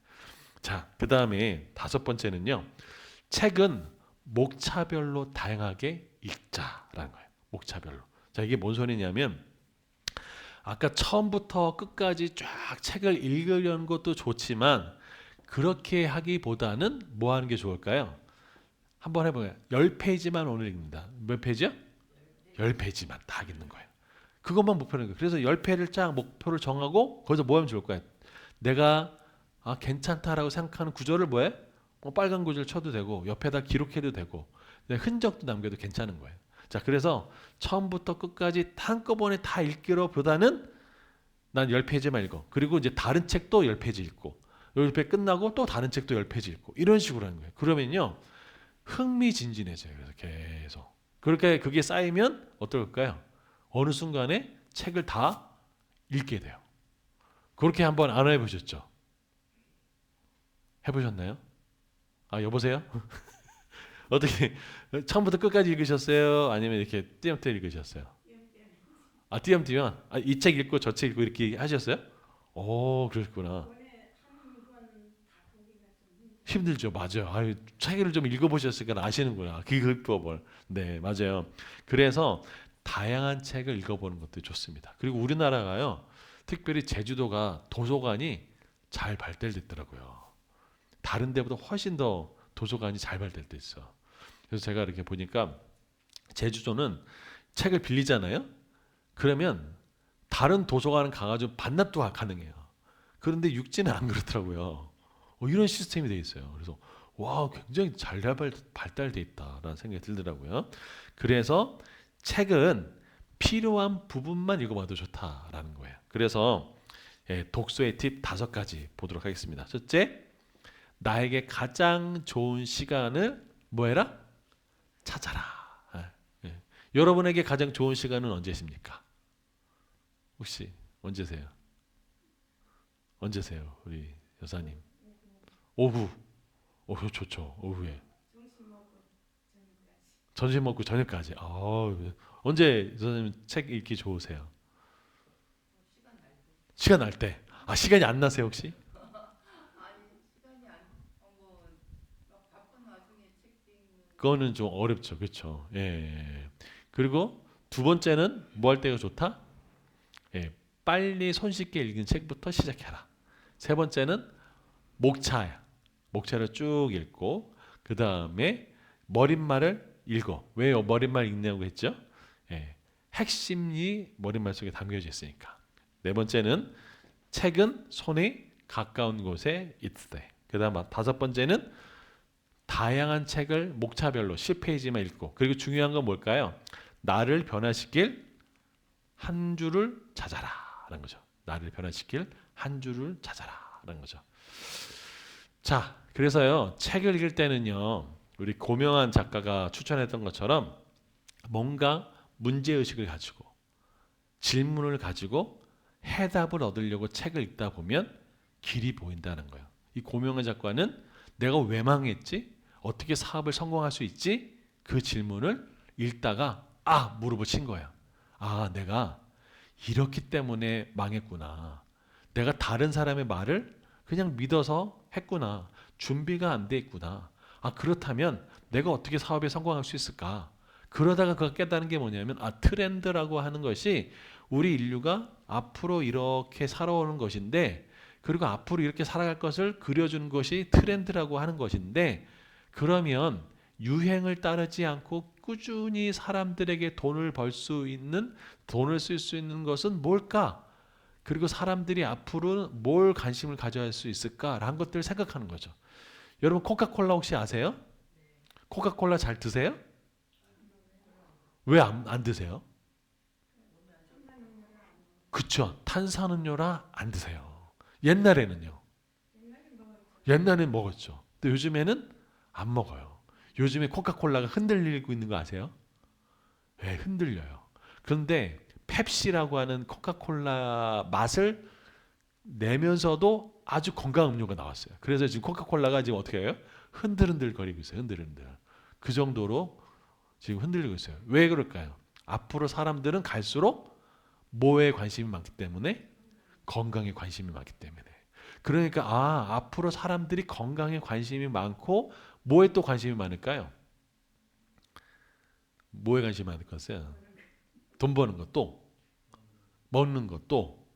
[SPEAKER 1] 자, 그 다음에 5번째는요. 책은 목차별로 다양하게 읽자라는 거예요. 목차별로. 자, 이게 뭔 소리냐면 아까 처음부터 끝까지 쫙 책을 읽으려는 것도 좋지만 그렇게 하기보다는 뭐 하는 게 좋을까요? 한번 해보세요. 10페이지만 오늘 읽는다. 몇 페이지요? 10페이지만 딱 읽는 거예요. 그것만 목표는 거예요. 그래서 10페이지를 쫙 목표를 정하고 거기서 뭐 하면 좋을까요? 내가 괜찮다라고 생각하는 구절을 뭐해? 빨간 구절 쳐도 되고 옆에다 기록해도 되고 흔적도 남겨도 괜찮은 거예요. 자, 그래서 처음부터 끝까지 한꺼번에 다 읽기로보다는 난 10페이지만 읽어. 그리고 이제 다른 책도 10페이지 읽고 10페이지 끝나고 또 다른 책도 10페이지 읽고 이런 식으로 하는 거예요. 그러면요. 흥미진진해져요. 그래서 계속. 그렇게 그게 쌓이면 어떨까요? 어느 순간에 책을 다 읽게 돼요. 그렇게 한번 안 해보셨죠? 해보셨나요? 여보세요? 어떻게 처음부터 끝까지 읽으셨어요? 아니면 이렇게 띄엄띄엄 읽으셨어요? 띄엄띄엄. 이 책 읽고 저 책 읽고 이렇게 하셨어요? 오, 그러셨구나. 힘들죠, 맞아요. 책을 좀 읽어보셨으니까 아시는구나. 그 기법을. 네, 맞아요. 그래서 다양한 책을 읽어보는 것도 좋습니다. 그리고 우리나라가요, 특별히 제주도가 도서관이 잘 발달됐더라고요. 다른 데보다 훨씬 더 도서관이 잘 발달돼 있어. 그래서 제가 이렇게 보니까 제주도는 책을 빌리잖아요. 그러면 다른 도서관은 가가지고 반납도 가능해요. 그런데 육지는 안 그렇더라고요. 이런 시스템이 돼 있어요. 그래서 와, 굉장히 잘 발달돼 있다라는 생각이 들더라고요. 그래서 책은 필요한 부분만 읽어봐도 좋다라는 거예요. 그래서 독서의 팁 5가지 보도록 하겠습니다. 첫째, 나에게 가장 좋은 시간을 뭐해라? 찾아라. 여러분에게 가장 좋은 시간은 언제십니까? 혹시 언제세요? 언제세요? 우리 여사님. 오후. 오후 좋죠. 오후에. 점심 먹고 저녁까지. 언제 선생님 책 읽기 좋으세요? 시간 날 때. 시간이 안 나세요 혹시? 그거는 좀 어렵죠. 그렇죠. 예. 그리고 2번째는 뭐 할 때가 좋다? 빨리 손쉽게 읽은 책부터 시작해라. 3번째는 목차야. 목차를 쭉 읽고 그 다음에 머릿말을 읽어. 왜 머릿말 읽냐고 했죠? 핵심이 머릿말 속에 담겨져 있으니까. 4번째는 책은 손에 가까운 곳에 있대. 그 다음 5번째는 다양한 책을 목차별로 10페이지만 읽고 그리고 중요한 건 뭘까요? 나를 변화시킬 한 줄을 찾아라 라는 거죠. 나를 변화시킬 한 줄을 찾아라 라는 거죠. 자, 그래서요 책을 읽을 때는요 우리 고명한 작가가 추천했던 것처럼 뭔가 문제의식을 가지고 질문을 가지고 해답을 얻으려고 책을 읽다 보면 길이 보인다는 거예요. 이 고명한 작가는 내가 왜 망했지? 어떻게 사업을 성공할 수 있지? 그 질문을 읽다가 무릎을 친 거야. 내가 이렇기 때문에 망했구나. 내가 다른 사람의 말을 그냥 믿어서 했구나. 준비가 안 돼 있구나. 그렇다면 내가 어떻게 사업에 성공할 수 있을까? 그러다가 그가 깨달은 게 뭐냐면 트렌드라고 하는 것이 우리 인류가 앞으로 이렇게 살아오는 것인데 그리고 앞으로 이렇게 살아갈 것을 그려주는 것이 트렌드라고 하는 것인데 그러면 유행을 따르지 않고 꾸준히 사람들에게 돈을 벌 수 있는, 돈을 쓸 수 있는 것은 뭘까? 그리고 사람들이 앞으로 뭘 관심을 가져야 할 수 있을까라는 것들을 생각하는 거죠. 여러분 코카콜라 혹시 아세요? 코카콜라 잘 드세요? 왜 안 드세요? 그쵸. 탄산음료라 안 드세요. 옛날에는요. 옛날엔 먹었죠. 근데 요즘에는 안 먹어요. 요즘에 코카콜라가 흔들리고 있는 거 아세요? 네, 흔들려요. 그런데 펩시라고 하는 코카콜라 맛을 내면서도 아주 건강 음료가 나왔어요. 그래서 지금 코카콜라가 지금 어떻게 해요? 흔들흔들 거리고 있어요. 흔들흔들. 그 정도로 지금 흔들리고 있어요. 왜 그럴까요? 앞으로 사람들은 갈수록 뭐에 관심이 많기 때문에 건강에 관심이 많기 때문에. 그러니까 앞으로 사람들이 건강에 관심이 많고 뭐에 또 관심이 많을까요? 뭐에 관심이 많을 것이요? 돈 버는 것도, 먹는 것도,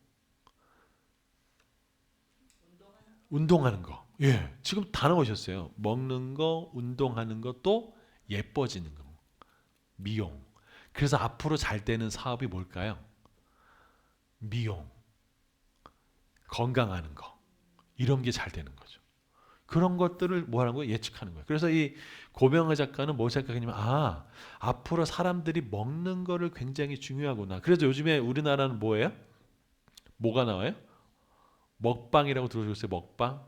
[SPEAKER 1] 운동하는 거. 예, 지금 다 나오셨어요. 먹는 거, 운동하는 것도 예뻐지는 거. 미용. 그래서 앞으로 잘 되는 사업이 뭘까요? 미용, 건강하는 거. 이런 게 잘 되는 거죠. 그런 것들을 뭐 하는 거예요? 예측하는 거예요. 그래서 이 고명하 작가는 뭐 생각하냐면 앞으로 사람들이 먹는 거를 굉장히 중요하구나. 그래서 요즘에 우리나라는 뭐예요? 뭐가 나와요? 먹방이라고 들어보셨어요? 먹방?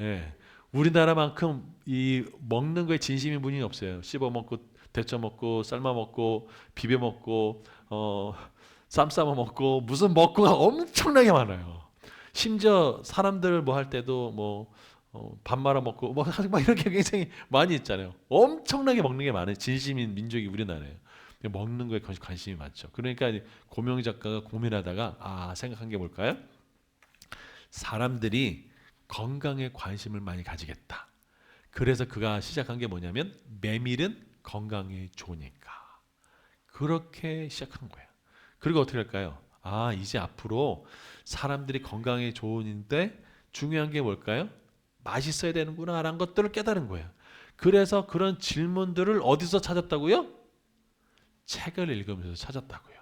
[SPEAKER 1] 예. 우리나라만큼 이 먹는 거에 진심인 분이 없어요. 씹어 먹고 데쳐 먹고 삶아 먹고 비벼 먹고 쌈 싸먹 먹고 무슨 먹고가 엄청나게 많아요. 심지어 사람들 뭐 할 때도 밥 말아 먹고 막 이렇게 굉장히 많이 있잖아요. 엄청나게 먹는 게 많아요. 진심인 민족이 우리나라예요. 먹는 거에 관심이 많죠. 그러니까 고명 작가가 고민하다가 생각한 게 뭘까요? 사람들이 건강에 관심을 많이 가지겠다. 그래서 그가 시작한 게 뭐냐면 메밀은 건강에 좋으니까. 그렇게 시작한 거예요. 그리고 어떻게 할까요? 이제 앞으로 사람들이 건강에 좋은데 중요한 게 뭘까요? 맛있어야 되는구나 라는 것들을 깨달은 거예요. 그래서 그런 질문들을 어디서 찾았다고요? 책을 읽으면서 찾았다고요.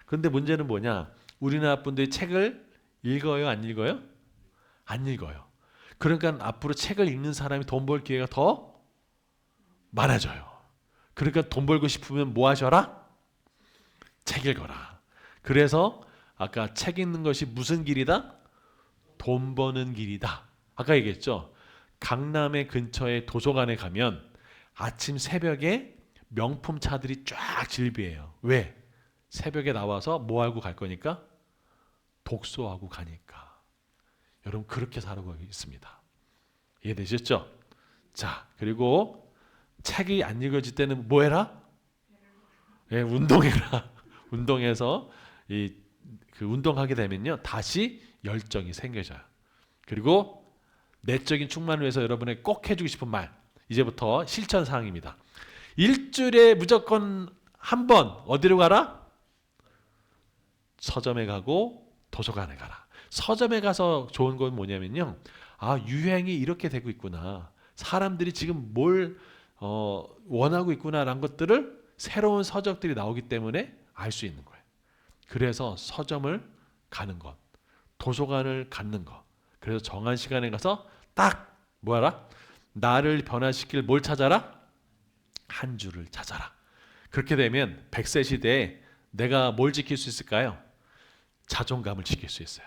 [SPEAKER 1] 그런데 문제는 뭐냐? 우리나라 분들이 책을 읽어요? 안 읽어요? 안 읽어요. 그러니까 앞으로 책을 읽는 사람이 돈 벌 기회가 더 많아져요. 그러니까 돈 벌고 싶으면 뭐 하셔라? 책 읽어라. 그래서 아까 책 읽는 것이 무슨 길이다? 돈 버는 길이다. 아까 얘기했죠. 강남의 근처에 도서관에 가면 아침 새벽에 명품 차들이 쫙 질비해요. 왜? 새벽에 나와서 뭐 하고 갈 거니까? 독서하고 가니까. 여러분 그렇게 살아가고 있습니다. 이해되셨죠? 자, 그리고 책이 안 읽어질 때는 뭐 해라? 운동해라. 운동해서 그 운동하게 되면요. 다시 열정이 생겨져요. 그리고 내적인 충만을 위해서 여러분에게 꼭 해주고 싶은 말. 이제부터 실천 사항입니다. 일주일에 무조건 한 번 어디로 가라? 서점에 가고 도서관에 가라. 서점에 가서 좋은 건 뭐냐면요. 유행이 이렇게 되고 있구나. 사람들이 지금 뭘 원하고 있구나라는 것들을 새로운 서적들이 나오기 때문에 알 수 있는 거예요. 그래서 서점을 가는 것, 도서관을 갖는 것. 그래서 정한 시간에 가서 딱 뭐하라? 나를 변화시킬 뭘 찾아라? 한 줄을 찾아라. 그렇게 되면 100세 시대에 내가 뭘 지킬 수 있을까요? 자존감을 지킬 수 있어요.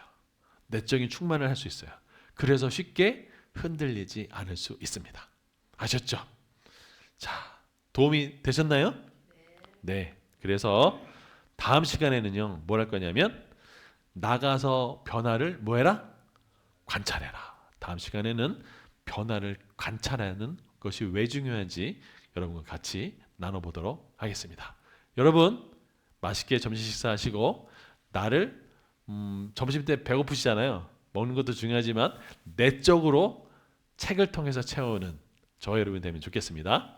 [SPEAKER 1] 내적인 충만을 할 수 있어요. 그래서 쉽게 흔들리지 않을 수 있습니다. 아셨죠? 자, 도움이 되셨나요? 네. 그래서 다음 시간에는요, 뭘 할 거냐면 나가서 변화를 뭐 해라? 관찰해라. 다음 시간에는 변화를 관찰하는 것이 왜 중요한지 여러분과 같이 나눠보도록 하겠습니다. 여러분 맛있게 점심 식사하시고 나를 점심 때 배고프시잖아요. 먹는 것도 중요하지만 내적으로 책을 통해서 채우는 저 여러분 되면 좋겠습니다.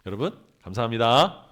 [SPEAKER 1] 여러분 감사합니다.